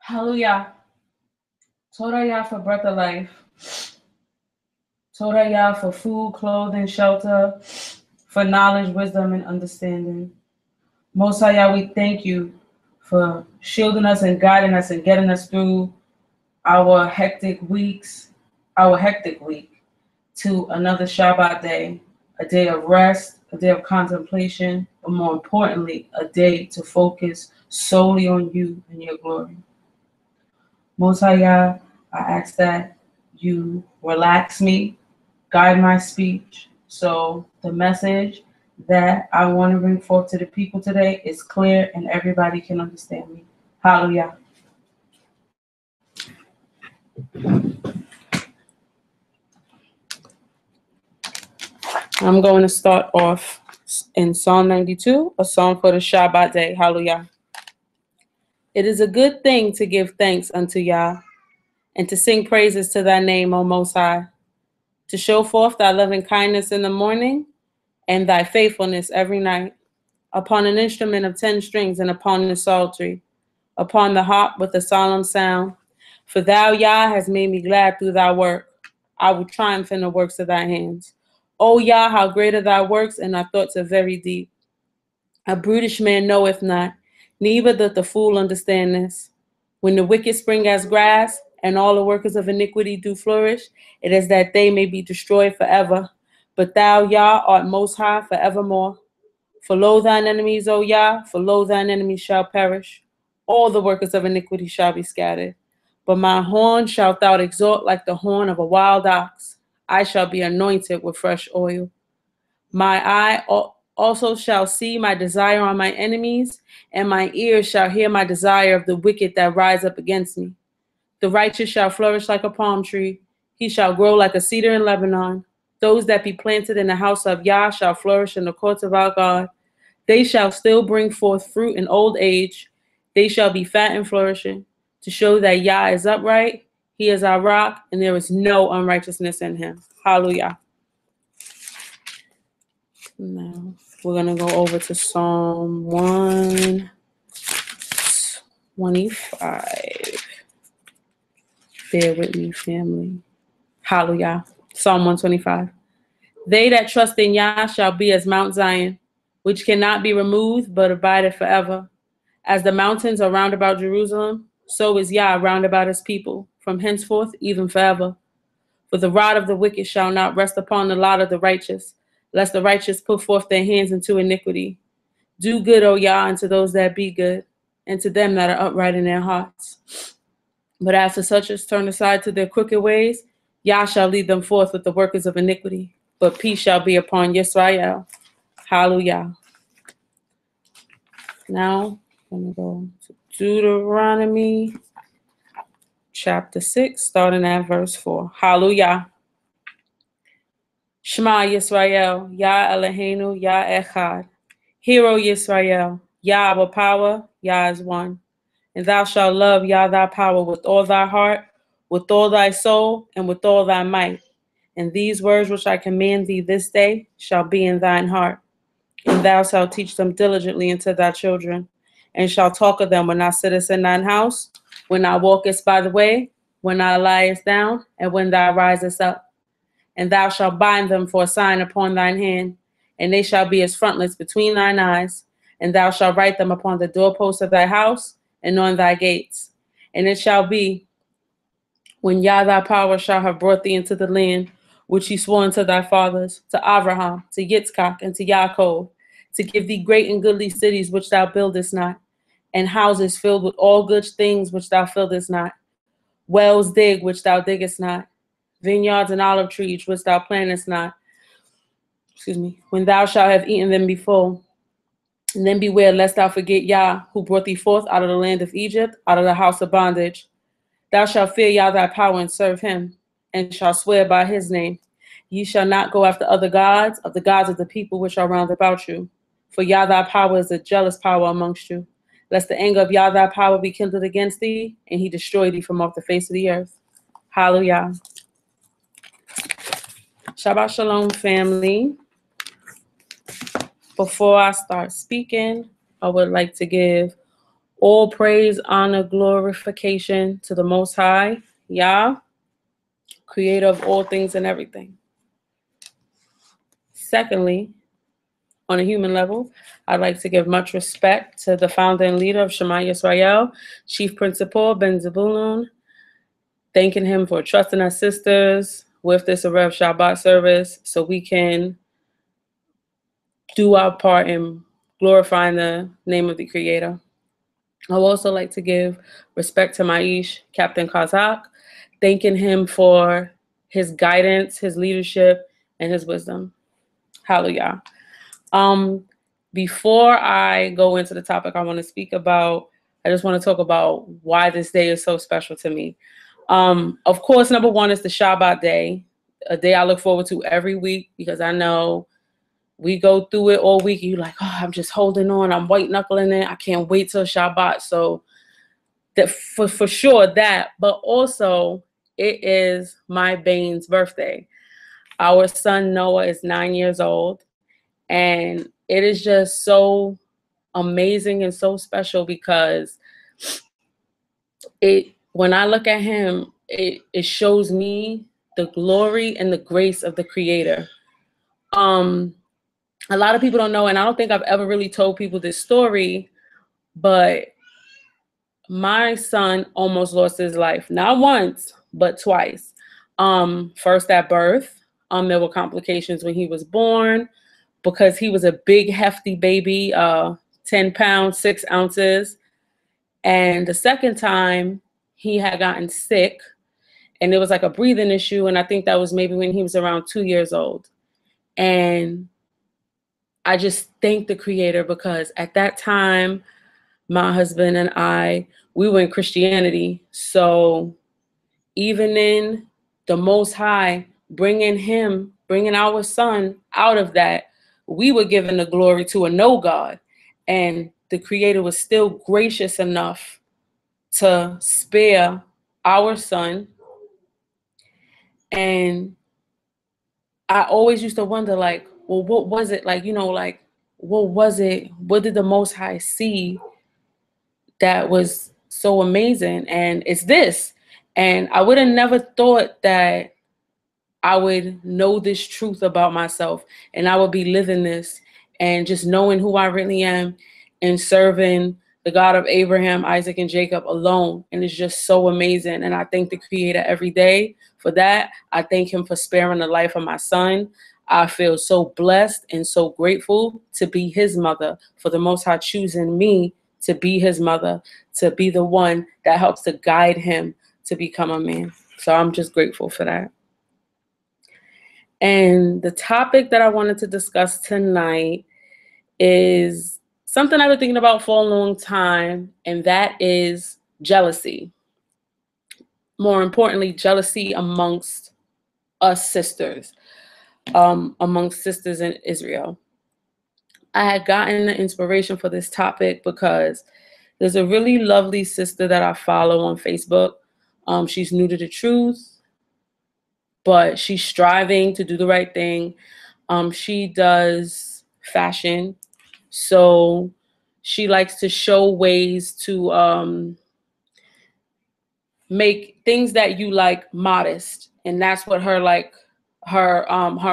Hallelujah. Toda Yah for breath of life. Toda Yah for food, clothing, shelter, for knowledge, wisdom, and understanding. Most High Yah, we thank you for shielding us and guiding us and getting us through our hectic week to another Shabbat day, a day of rest, a day of contemplation, but more importantly, a day to focus solely on you and your glory. Most High Yah, I ask that you relax me, guide my speech, so the message that I want to bring forth to the people today is clear and everybody can understand me. Hallelujah. I'm going to start off in Psalm 92, a song for the Shabbat day. Hallelujah. It is a good thing to give thanks unto Yah and to sing praises to thy name, O Most High, to show forth thy loving kindness in the morning and thy faithfulness every night, upon an instrument of 10 strings and upon the psaltery, upon the harp with a solemn sound. For thou, Yah, hast made me glad through thy work. I will triumph in the works of thy hands. O Yah, how great are thy works, and thy thoughts are very deep. A brutish man knoweth not, neither doth the fool understand this. When the wicked spring as grass, and all the workers of iniquity do flourish, it is that they may be destroyed forever. But thou, Yah, art most high forevermore. For lo thine enemies, O Yah, for lo thine enemies shall perish. All the workers of iniquity shall be scattered. But my horn shalt thou exalt like the horn of a wild ox. I shall be anointed with fresh oil. My eye also shall see my desire on my enemies, and my ears shall hear my desire of the wicked that rise up against me. The righteous shall flourish like a palm tree. He shall grow like a cedar in Lebanon. Those that be planted in the house of Yah shall flourish in the courts of our God. They shall still bring forth fruit in old age. They shall be fat and flourishing, to show that Yah is upright. He is our rock, and there is no unrighteousness in him. Hallelujah. Now, we're going to go over to Psalm 125. Bear with me, family. Hallelujah. Psalm 125. They that trust in Yah shall be as Mount Zion, which cannot be removed, but abideth forever. As the mountains are round about Jerusalem, so is Yah round about his people, from henceforth even forever. For the rod of the wicked shall not rest upon the lot of the righteous, lest the righteous put forth their hands into iniquity. Do good, O Yah, unto those that be good, and to them that are upright in their hearts. But as to such as turn aside to their crooked ways, Yah shall lead them forth with the workers of iniquity, but peace shall be upon Yisrael. Hallelujah. Now, I'm going to go to Deuteronomy chapter 6, starting at verse 4. Hallelujah. Shema Yisrael, Yah Eloheinu, Yah Echad. Hear, O Yisrael, Yah our power, Yah is one. And thou shalt love Yah thy power with all thy heart, with all thy soul, and with all thy might. And these words which I command thee this day shall be in thine heart. And thou shalt teach them diligently unto thy children, and shalt talk of them when thou sittest in thine house, when thou walkest by the way, when thou liest down, and when thou risest up. And thou shalt bind them for a sign upon thine hand, and they shall be as frontlets between thine eyes. And thou shalt write them upon the doorposts of thy house and on thy gates. And it shall be, when Yah thy power shall have brought thee into the land which he swore unto thy fathers, to Abraham, to Yitzchak, and to Yaakov, to give thee great and goodly cities which thou buildest not, and houses filled with all good things which thou fillest not, wells dig which thou diggest not, vineyards and olive trees which thou plantest not. When thou shalt have eaten them before, and then beware lest thou forget Yah, who brought thee forth out of the land of Egypt, out of the house of bondage. Thou shalt fear Yah thy power and serve him, and shalt swear by his name. Ye shall not go after other gods, of the gods of the people which are round about you. For Yah thy power is a jealous power amongst you, lest the anger of Yah thy power be kindled against thee, and he destroy thee from off the face of the earth. Hallelujah. Shabbat Shalom, family. Before I start speaking, I would like to give All praise, honor, glorification to the Most High, Yah, creator of all things and everything. Secondly, on a human level, I'd like to give much respect to the founder and leader of Shema Yisrael, Chief Principal Ben Zebulun, thanking him for trusting our sisters with this Erev Shabbat service so we can do our part in glorifying the name of the Creator. I would also like to give respect to Maish, Captain Kazak, thanking him for his guidance, his leadership, and his wisdom. Hallelujah. Before I go into the topic I want to speak about, I just want to talk about why this day is so special to me. Of course, number one is the Shabbat day, a day I look forward to every week because I know we go through it all week. You're like, oh, I'm just holding on. I'm white knuckling it. I can't wait till Shabbat. So that for sure that, but also it is my Bane's birthday. Our son Noah is 9 years old, and it is just so amazing and so special because when I look at him, it shows me the glory and the grace of the Creator. A lot of people don't know, and I don't think I've ever really told people this story, but my son almost lost his life, not once, but twice. First at birth, there were complications when he was born because he was a big, hefty baby, 10 pounds, 6 ounces. And the second time, he had gotten sick, and it was like a breathing issue, and I think that was maybe when he was around 2 years old. And I just thank the Creator because at that time, my husband and I, we were in Christianity. So even in the Most High, bringing our son out of that, we were given the glory to a no God. And the Creator was still gracious enough to spare our son. And I always used to wonder, like, well, what was it? Like, what was it? What did the Most High see that was so amazing? And it's this. And I would have never thought that I would know this truth about myself and I would be living this and just knowing who I really am and serving the God of Abraham, Isaac, and Jacob alone. And it's just so amazing. And I thank the Creator every day for that. I thank him for sparing the life of my son. I feel so blessed and so grateful to be his mother, for the Most High choosing me to be his mother, to be the one that helps to guide him to become a man. So I'm just grateful for that. And the topic that I wanted to discuss tonight is something I've been thinking about for a long time, and that is jealousy. More importantly, jealousy amongst us sisters, amongst sisters in Israel. I had gotten the inspiration for this topic because there's a really lovely sister that I follow on Facebook. She's new to the truth, but she's striving to do the right thing. She does fashion, so she likes to show ways to make things that you like modest, and that's what her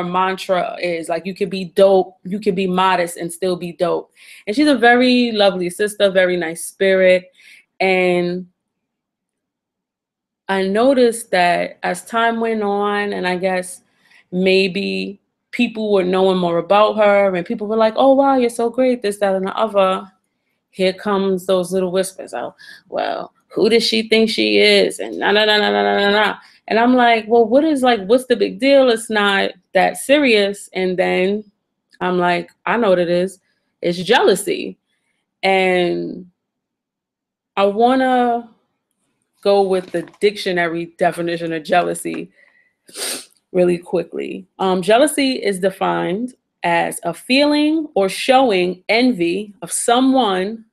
mantra is. Like, you can be dope, you can be modest and still be dope. And she's a very lovely sister, very nice spirit. And I noticed that as time went on, and I guess maybe people were knowing more about her, and people were like, oh, wow, you're so great, this, that, and the other. Here comes those little whispers. Oh, well, who does she think she is? And nah, nah, nah, nah, nah, nah, nah. And I'm like, well, what's the big deal? It's not that serious. And then I'm like, I know what it is. It's jealousy. And I want to go with the dictionary definition of jealousy really quickly. Jealousy is defined as a feeling or showing envy of someone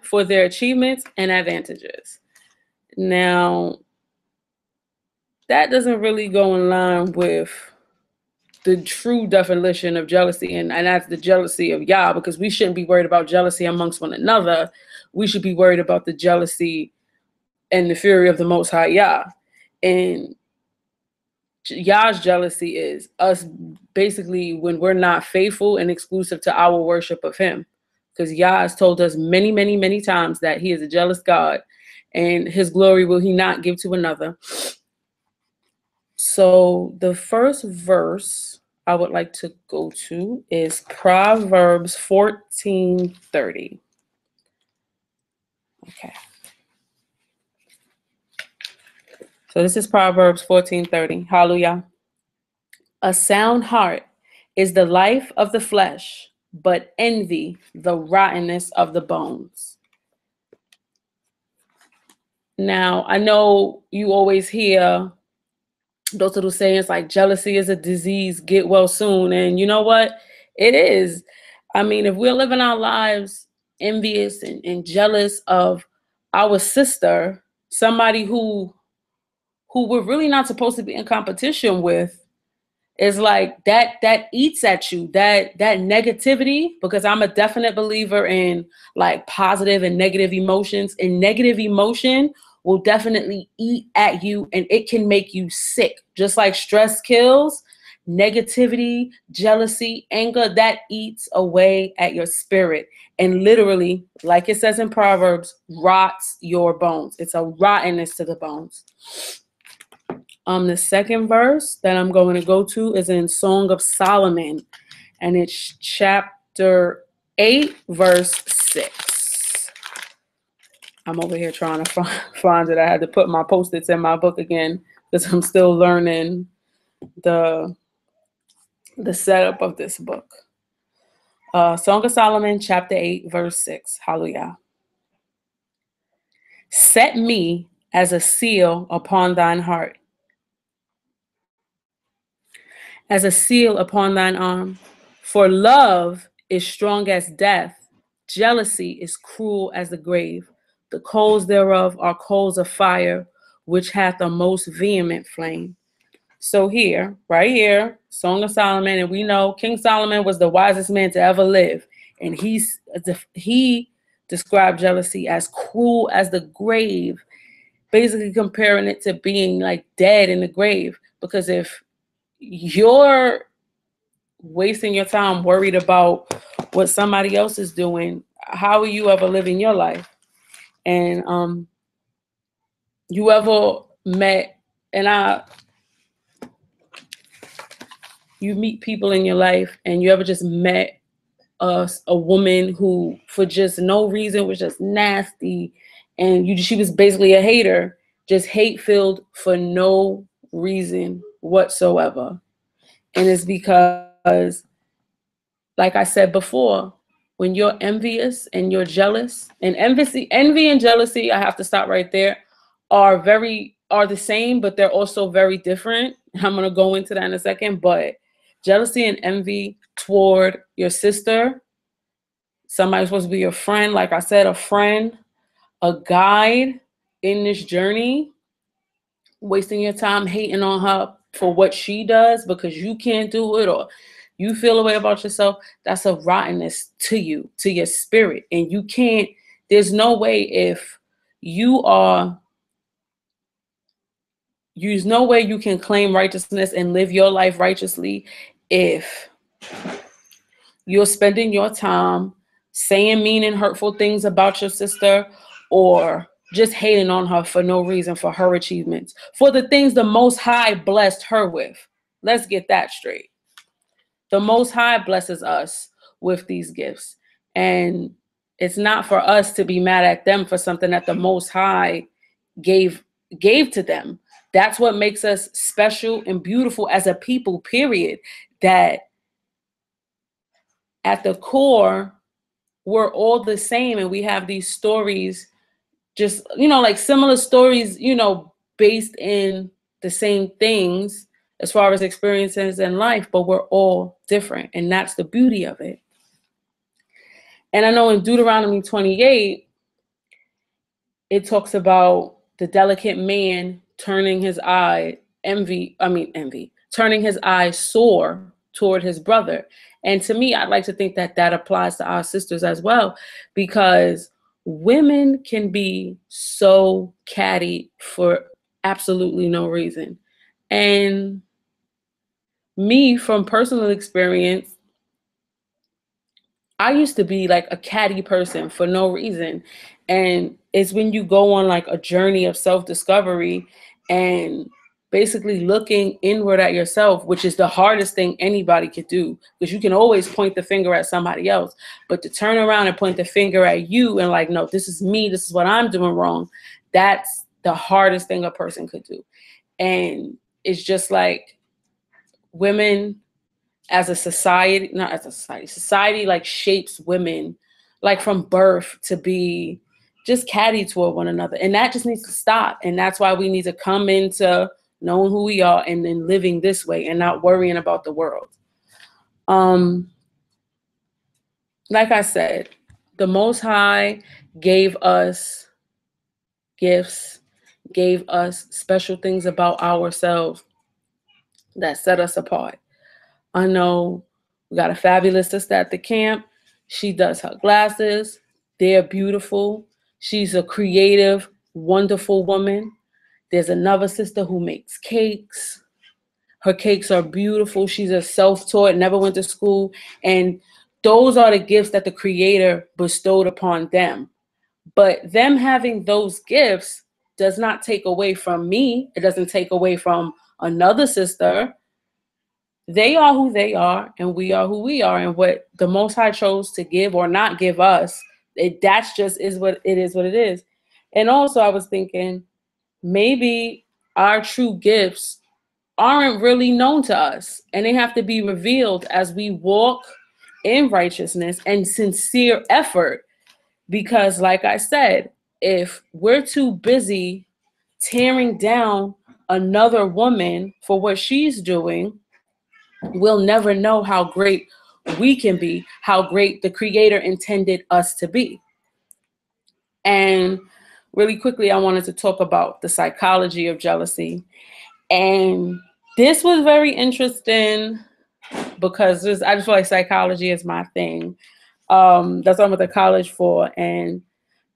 for their achievements and advantages. Now, that doesn't really go in line with the true definition of jealousy, and that's the jealousy of Yah, because we shouldn't be worried about jealousy amongst one another. We should be worried about the jealousy and the fury of the Most High Yah. And Yah's jealousy is us basically when we're not faithful and exclusive to our worship of him. Because Yah has told us many, many, many times that he is a jealous God, and his glory will he not give to another. So the first verse I would like to go to is Proverbs 14:30. Okay. So this is Proverbs 14:30. Hallelujah. A sound heart is the life of the flesh, but envy the rottenness of the bones. Now, I know you always hear those little sayings like jealousy is a disease, get well soon. And you know what? It is. I mean, if we're living our lives envious and jealous of our sister, somebody who we're really not supposed to be in competition with, is like that eats at you, that negativity, because I'm a definite believer in like positive and negative emotions, and negative emotion will definitely eat at you, and it can make you sick. Just like stress kills, negativity, jealousy, anger, that eats away at your spirit, and literally, like it says in Proverbs, rots your bones. It's a rottenness to the bones. The second verse that I'm going to go to is in Song of Solomon, and it's chapter 8, verse 6. I'm over here trying to find it. I had to put my Post-its in my book again because I'm still learning the setup of this book. Song of Solomon, chapter 8, verse 6. Hallelujah. Set me as a seal upon thine heart, as a seal upon thine arm. For love is strong as death. Jealousy is cruel as the grave. The coals thereof are coals of fire, which hath a most vehement flame. So here, right here, Song of Solomon, and we know King Solomon was the wisest man to ever live. And he described jealousy as cruel as the grave, basically comparing it to being like dead in the grave. Because if you're wasting your time worried about what somebody else is doing, how are you ever living your life? And you ever met, and you meet people in your life, and you ever just met a woman who for just no reason was just nasty, and she was basically a hater, just hate filled for no reason whatsoever. And it's because, like I said before, when you're envious and you're jealous, and envy and jealousy, I have to stop right there, are the same, but they're also very different. I'm going to go into that in a second. But jealousy and envy toward your sister, somebody's supposed to be your friend, like I said, a friend, a guide in this journey, wasting your time hating on her for what she does because you can't do it, or you feel a way about yourself, that's a rottenness to you, to your spirit. And you can't, there's no way there's no way you can claim righteousness and live your life righteously if you're spending your time saying mean and hurtful things about your sister, or just hating on her for no reason, for her achievements, for the things the Most High blessed her with. Let's get that straight. The Most High blesses us with these gifts. And it's not for us to be mad at them for something that the Most High gave to them. That's what makes us special and beautiful as a people, period. That at the core, we're all the same, and we have these stories, just, like similar stories, based in the same things as far as experiences in life, but we're all different, and that's the beauty of it. And I know in Deuteronomy 28, it talks about the delicate man turning his eye turning his eye sore toward his brother. And to me, I'd like to think that that applies to our sisters as well, because women can be so catty for absolutely no reason. And me, from personal experience, I used to be like a catty person for no reason. And it's when you go on like a journey of self-discovery and basically looking inward at yourself, which is the hardest thing anybody could do, because you can always point the finger at somebody else, but to turn around and point the finger at you and like, no, this is me, this is what I'm doing wrong, that's the hardest thing a person could do. And it's just like women as a society, not as a society like shapes women like from birth to be just catty toward one another. And that just needs to stop. And that's why we need to come into knowing who we are and then living this way and not worrying about the world. Like I said, the Most High gave us gifts, gave us special things about ourselves that set us apart. I know we got a fabulous sister at the camp. She does her glasses. They're beautiful. She's a creative, wonderful woman. There's another sister who makes cakes. Her cakes are beautiful. She's a self-taught, never went to school. And those are the gifts that the Creator bestowed upon them. But them having those gifts does not take away from me. It doesn't take away from another sister. They are who they are, and we are who we are. And what the Most High chose to give or not give us, that's just is what it is, what it is. And also I was thinking, maybe our true gifts aren't really known to us, and they have to be revealed as we walk in righteousness and sincere effort. Because like I said, if we're too busy tearing down another woman for what she's doing, we'll never know how great we can be, how great the Creator intended us to be. And really quickly, I wanted to talk about the psychology of jealousy. And this was very interesting because I just feel like psychology is my thing. That's what I went to college for. And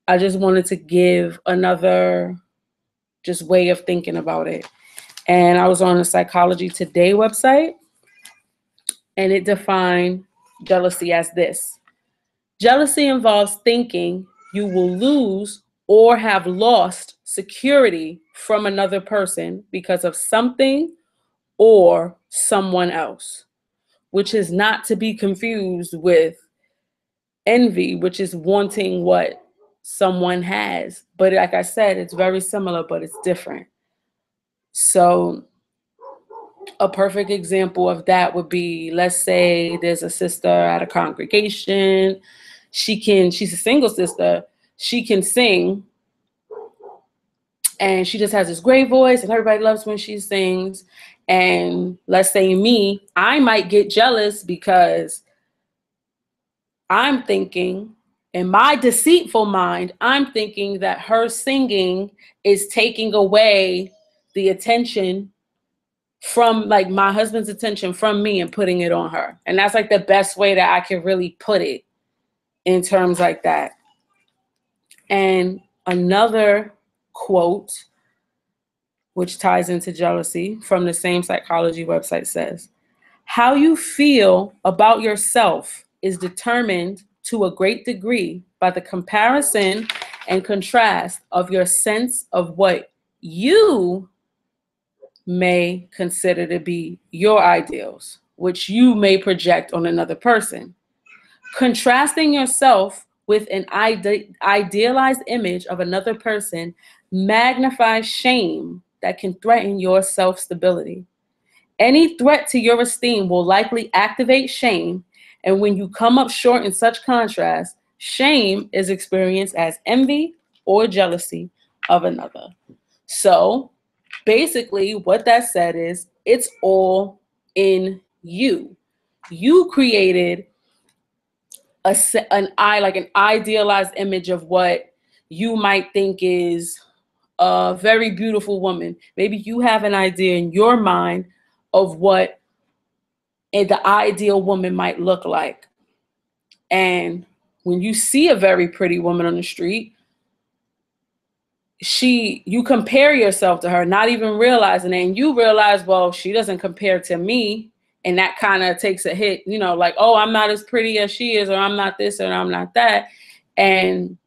I just wanted to give another just way of thinking about it. And I was on the Psychology Today website, and it defined jealousy as this. Jealousy involves thinking you will lose or have lost security from another person because of something or someone else, which is not to be confused with envy, which is wanting what someone has. But like I said, it's very similar, but it's different. So a perfect example of that would be, let's say there's a sister at a congregation. She's a single sister. She can sing, and she just has this great voice, and everybody loves when she sings. And let's say me, I might get jealous because I'm thinking, in my deceitful mind, I'm thinking that her singing is taking away the attention from like my husband's attention from me and putting it on her. And that's like the best way that I can really put it in terms like that. And another quote, which ties into jealousy from the same psychology website, says, how you feel about yourself is determined to a great degree by the comparison and contrast of your sense of what you may consider to be your ideals, which you may project on another person. Contrasting yourself with an idealized image of another person magnifies shame that can threaten your self-stability. Any threat to your esteem will likely activate shame, and when you come up short in such contrast, shame is experienced as envy or jealousy of another. So basically what that said is, it's all in you. You created an idealized image of what you might think is a very beautiful woman. Maybe you have an idea in your mind of what the ideal woman might look like. And when you see a very pretty woman on the street, you compare yourself to her, not even realizing it. And you realize, well, she doesn't compare to me. And that kind of takes a hit, you know, like, oh, I'm not as pretty as she is, or I'm not this, or I'm not that. And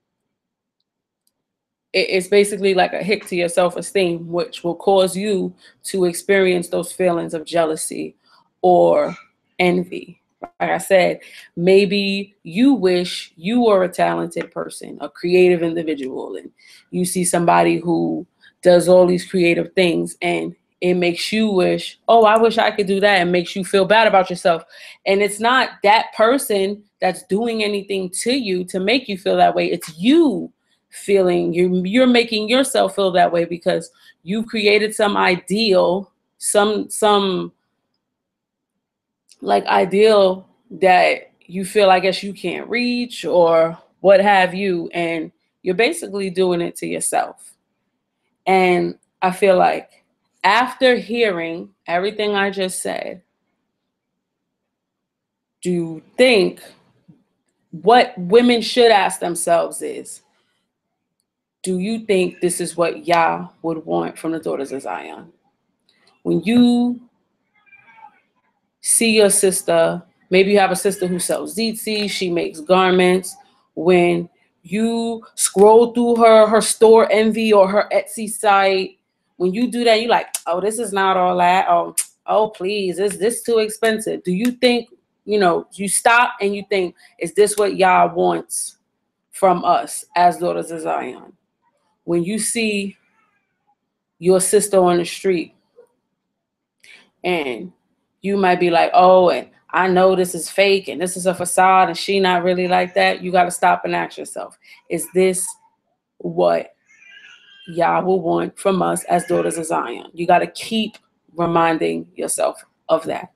it's basically like a hit to your self-esteem, which will cause you to experience those feelings of jealousy or envy. Like I said, maybe you wish you were a talented person, a creative individual, and you see somebody who does all these creative things, and it makes you wish, oh, I wish I could do that, and makes you feel bad about yourself. And it's not that person that's doing anything to you to make you feel that way. It's you feeling, you're making yourself feel that way because you created some ideal, some like ideal that you feel, I guess, you can't reach or what have you, and you're basically doing it to yourself. And I feel like after hearing everything I just said, do you think what women should ask themselves is, do you think this is what Yah would want from the daughters of Zion? When you see your sister, maybe you have a sister who sells ziti, she makes garments. When you scroll through her store envy or her Etsy site, when you do that, you're like, oh, this is not all that. Oh, please, is this too expensive? Do you think, you know, you stop and you think, is this what Yah wants from us as daughters of Zion? When you see your sister on the street and you might be like, oh, and I know this is fake and this is a facade and she not really like that. You got to stop and ask yourself, is this what Yah will want from us as daughters of Zion? You got to keep reminding yourself of that.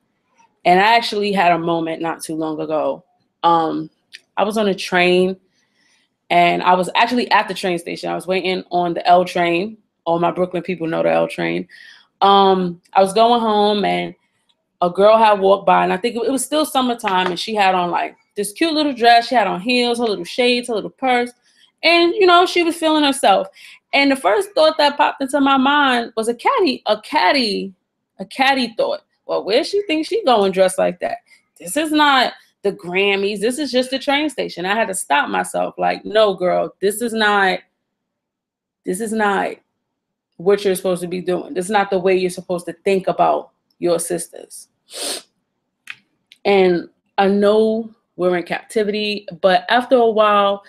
And I actually had a moment not too long ago. I was on a train and I was actually at the train station. I was waiting on the L train. All my Brooklyn people know the L train. I was going home and a girl had walked by, and I think it was still summertime, and she had on like this cute little dress. She had on heels, her little shades, her little purse, and you know, she was feeling herself. And the first thought that popped into my mind was a catty thought. Well, where she thinks she going dressed like that? This is not the Grammys. This is just the train station. I had to stop myself. Like, no, girl, this is not what you're supposed to be doing. This is not the way you're supposed to think about your sisters. And I know we're in captivity, but after a while,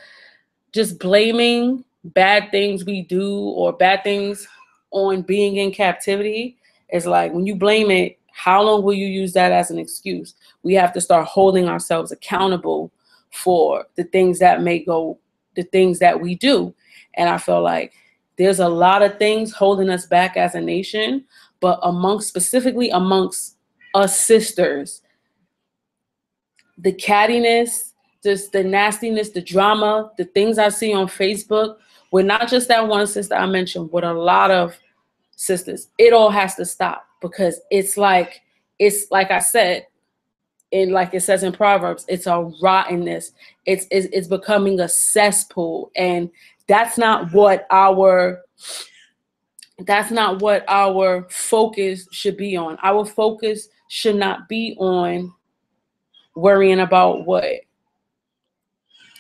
just blaming bad things we do or bad things on being in captivity is like, when you blame it, how long will you use that as an excuse? We have to start holding ourselves accountable for the things that the things that we do. And I feel like there's a lot of things holding us back as a nation, but specifically amongst us sisters, the cattiness, just the nastiness, the drama, the things I see on Facebook, with not just that one sister I mentioned, with a lot of sisters, it all has to stop, because it's like I said, and like it says in Proverbs, it's a rottenness. It's becoming a cesspool, and that's not what our focus should be on. Our focus should not be on worrying about what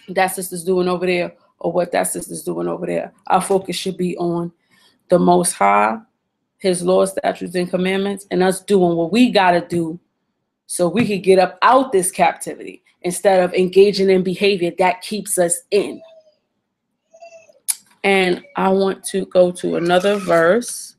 that sister's doing over there or what that sister's doing over there. Our focus should be on the Most High, His laws, statutes, and commandments, and us doing what we got to do so we could get up out this captivity instead of engaging in behavior that keeps us in. And I want to go to another verse.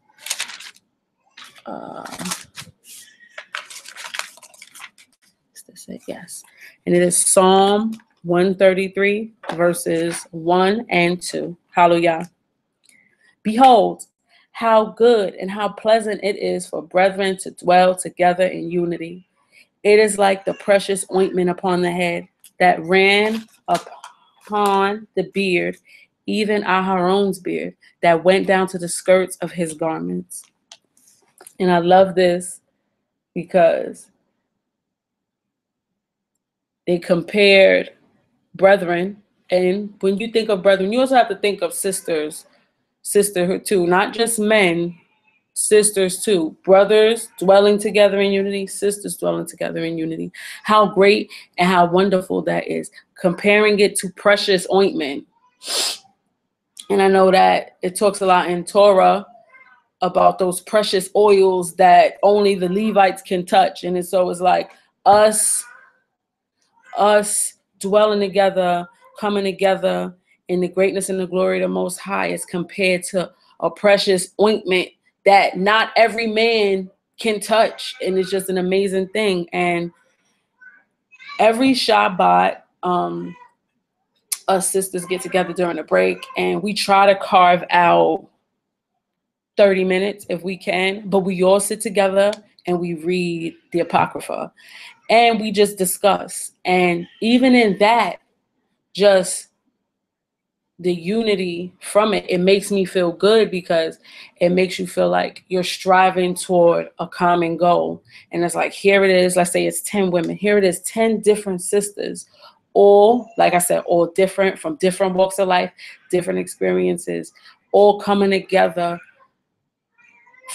Yes. And it is Psalm 133, verses 1 and 2. Hallelujah. Behold, how good and how pleasant it is for brethren to dwell together in unity. It is like the precious ointment upon the head that ran upon the beard, even Aharon's beard, that went down to the skirts of his garments. And I love this because They compared brethren. And when you think of brethren, you also have to think of sisters, sisterhood too, not just men, sisters too. Brothers dwelling together in unity, sisters dwelling together in unity. How great and how wonderful that is. Comparing it to precious ointment. And I know that it talks a lot in Torah about those precious oils that only the Levites can touch. And so it's like us dwelling together, coming together in the greatness and the glory of the Most High as compared to a precious ointment that not every man can touch. And it's just an amazing thing. And every Shabbat, us sisters get together during the break and we try to carve out 30 minutes if we can, but we all sit together and we read the Apocrypha and we just discuss. And even in that, just the unity from it, it makes me feel good because it makes you feel like you're striving toward a common goal. And it's like, here it is, let's say it's 10 women. Here it is, 10 different sisters, all, like I said, all different from different walks of life, different experiences, all coming together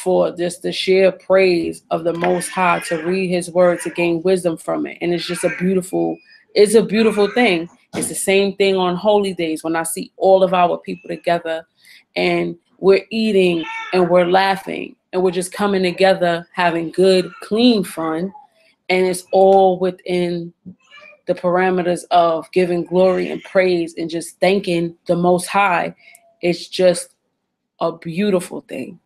for just the sheer praise of the Most High, to read his word, to gain wisdom from it. And it's just it's a beautiful thing. It's the same thing on holy days when I see all of our people together and we're eating and we're laughing and we're just coming together, having good, clean fun. And it's all within the parameters of giving glory and praise and just thanking the Most High. It's just a beautiful thing.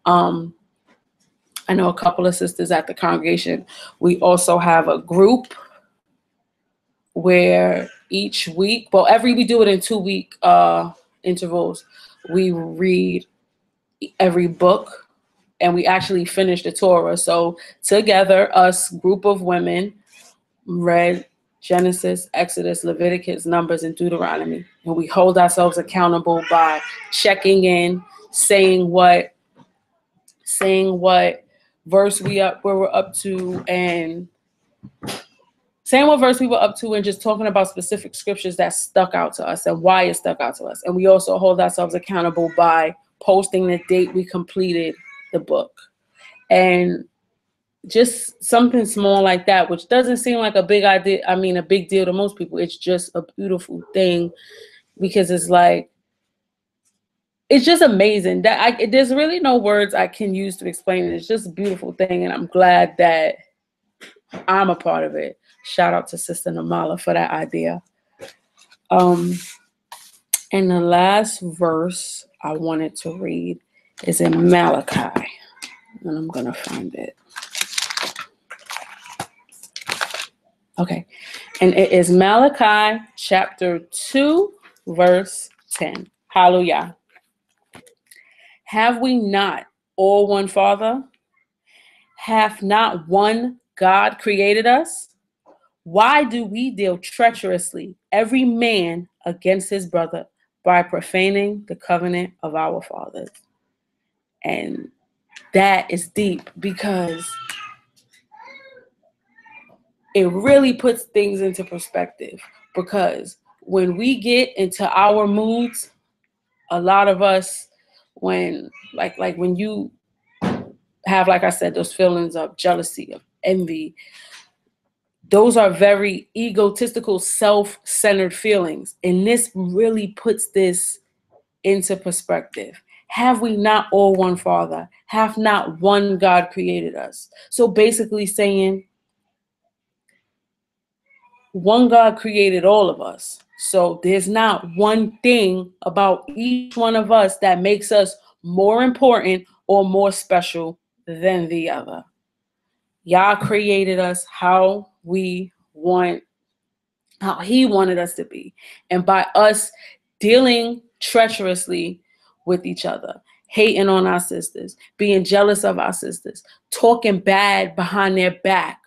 I know a couple of sisters at the congregation. We also have a group where each week, we do it in 2-week intervals. We read every book and we actually finish the Torah. So together, us group of women read Genesis, Exodus, Leviticus, Numbers, and Deuteronomy. And we hold ourselves accountable by checking in, saying what verse where we're up to, and saying what verse we were up to, and just talking about specific scriptures that stuck out to us and why it stuck out to us. And we also hold ourselves accountable by posting the date we completed the book. And just something small like that, which doesn't seem like a big idea. I mean, a big deal to most people. It's just a beautiful thing because it's like, it's just amazing that there's really no words I can use to explain it. It's just a beautiful thing. And I'm glad that I'm a part of it. Shout out to Sister Namala for that idea. And the last verse I wanted to read is in Malachi. And I'm going to find it. Okay. And it is Malachi chapter 2, verse 10. Hallelujah. Have we not all one Father? Hath not one God created us? Why do we deal treacherously, every man against his brother, by profaning the covenant of our fathers? And that is deep because it really puts things into perspective. Because when we get into our moods, a lot of us, when when you have, like I said, those feelings of jealousy, of envy, those are very egotistical, self-centered feelings. And this really puts this into perspective. Have we not all one Father? Have not one God created us? So basically saying one God created all of us. So there's not one thing about each one of us that makes us more important or more special than the other. Yah created us how He wanted us to be. And by us dealing treacherously with each other, hating on our sisters, being jealous of our sisters, talking bad behind their back,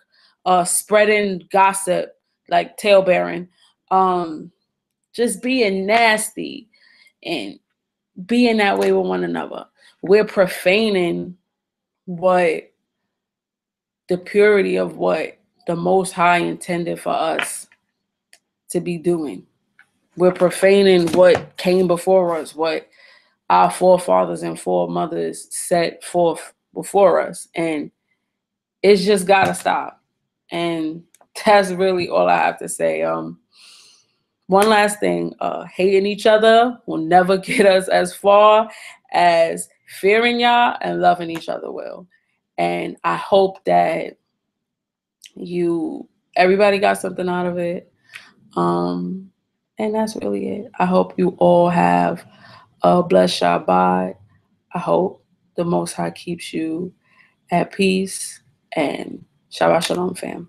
spreading gossip, like talebearing, just being nasty and being that way with one another. We're profaning the purity of what the Most High intended for us to be doing. We're profaning what came before us, what our forefathers and foremothers set forth before us. And it's just got to stop. And that's really all I have to say. One last thing, hating each other will never get us as far as fearing y'all and loving each other will. And I hope that everybody got something out of it. And that's really it. I hope you all have a blessed Shabbat. I hope the Most High keeps you at peace, and Shabbat Shalom, fam.